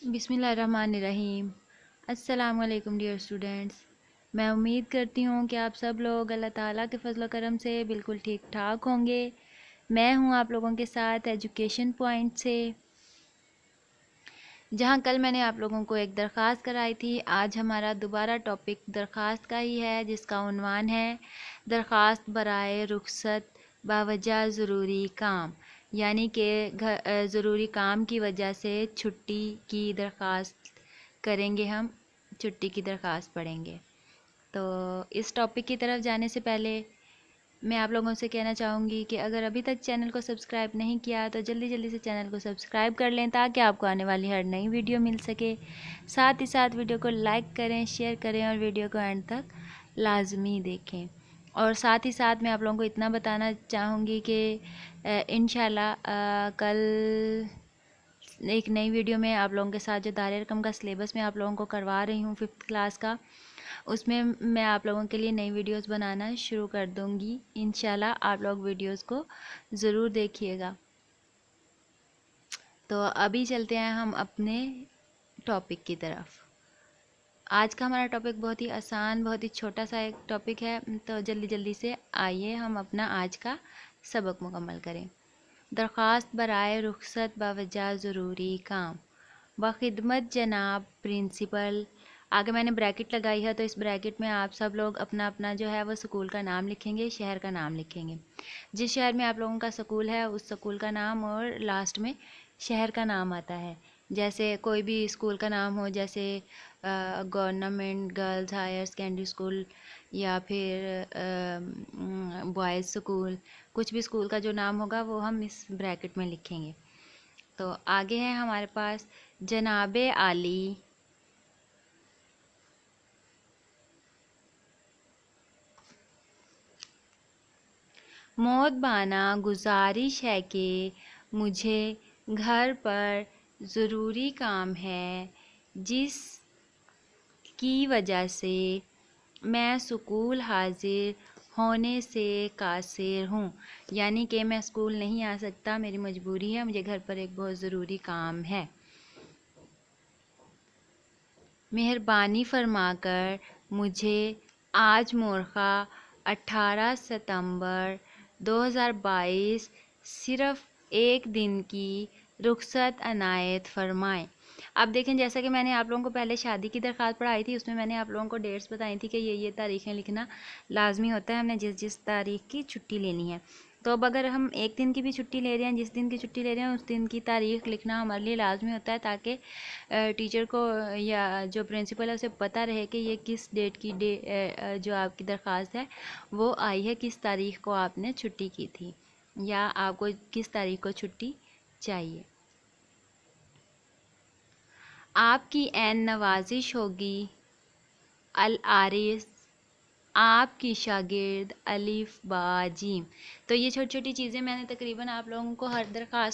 बिस्मिल्लाहिर्रहमानिर्रहीम। अस्सलाम वालेकुम डियर स्टूडेंट्स। मैं उम्मीद करती हूँ कि आप सब लोग अल्लाह ताला के फजल करम से बिल्कुल ठीक ठाक होंगे। मैं हूँ आप लोगों के साथ एजुकेशन पॉइंट से, जहाँ कल मैंने आप लोगों को एक दरख्वास्त कराई थी। आज हमारा दोबारा टॉपिक दरख्वास्त का ही है, जिसका उन्वान है दरख्वास्त बराए रुखसत बावजह ज़रूरी काम, यानी कि ज़रूरी काम की वजह से छुट्टी की दरख्वास्त करेंगे। हम छुट्टी की दरख्वास्त पढ़ेंगे। तो इस टॉपिक की तरफ जाने से पहले मैं आप लोगों से कहना चाहूँगी कि अगर अभी तक चैनल को सब्सक्राइब नहीं किया तो जल्दी जल्दी से चैनल को सब्सक्राइब कर लें, ताकि आपको आने वाली हर नई वीडियो मिल सके। साथ ही साथ वीडियो को लाइक करें, शेयर करें और वीडियो को एंड तक लाजमी देखें। और साथ ही साथ मैं आप लोगों को इतना बताना चाहूँगी कि इंशाल्लाह कल एक नई वीडियो में आप लोगों के साथ जो दायरे रकम का सिलेबस मैं आप लोगों को करवा रही हूँ 5th क्लास का, उसमें मैं आप लोगों के लिए नई वीडियोस बनाना शुरू कर दूँगी। इंशाल्लाह आप लोग वीडियोस को ज़रूर देखिएगा। तो अभी चलते हैं हम अपने टॉपिक की तरफ। आज का हमारा टॉपिक बहुत ही आसान, बहुत ही छोटा सा एक टॉपिक है। तो जल्दी जल्दी से आइए हम अपना आज का सबक मुकम्मल करें। दरख्वास्त बराए रुखसत बावजह ज़रूरी काम बखिदमत जनाब प्रिंसिपल। आगे मैंने ब्रैकेट लगाई है, तो इस ब्रैकेट में आप सब लोग अपना अपना जो है वो स्कूल का नाम लिखेंगे, शहर का नाम लिखेंगे। जिस शहर में आप लोगों का स्कूल है उस स्कूल का नाम और लास्ट में शहर का नाम आता है। जैसे कोई भी स्कूल का नाम हो, जैसे government girls higher secondary school या फिर बॉयज़ स्कूल, कुछ भी स्कूल का जो नाम होगा वो हम इस ब्रैकेट में लिखेंगे। तो आगे है हमारे पास जनाबे आली, मोहब्बाना गुजारिश है कि मुझे घर पर ज़रूरी काम है, जिस की वजह से मैं स्कूल हाजिर होने से कासिर हूँ। यानी कि मैं स्कूल नहीं आ सकता, मेरी मजबूरी है, मुझे घर पर एक बहुत ज़रूरी काम है। मेहरबानी फरमाकर मुझे आज मोरखा 18 सितंबर 2022 सिर्फ़ एक दिन की रुखसत अनायत फरमाएं। अब देखें, जैसा कि मैंने आप लोगों को पहले शादी की दरख्वास्त पढ़ाई थी, उसमें मैंने आप लोगों को डेट्स बताई थी कि ये तारीखें लिखना लाजमी होता है, हमने जिस जिस तारीख की छुट्टी लेनी है। तो अब अगर हम एक दिन की भी छुट्टी ले रहे हैं, जिस दिन की छुट्टी ले रहे हैं उस दिन की तारीख लिखना हमारे लिए लाजमी होता है, ताकि टीचर को या जो प्रिंसिपल है उसे पता रहे कि ये किस डेट की जो आपकी दरख्वास्त है वो आई है, किस तारीख को आपने छुट्टी की थी या आपको किस तारीख को छुट्टी चाहिए। आपकी ऐन नवाजिश होगी अल आरिस, आपकी शागिर्द अलिफ बा जीम। तो ये छोटी छोटी चीज़ें मैंने तकरीबन आप लोगों को हर दरख्वास्त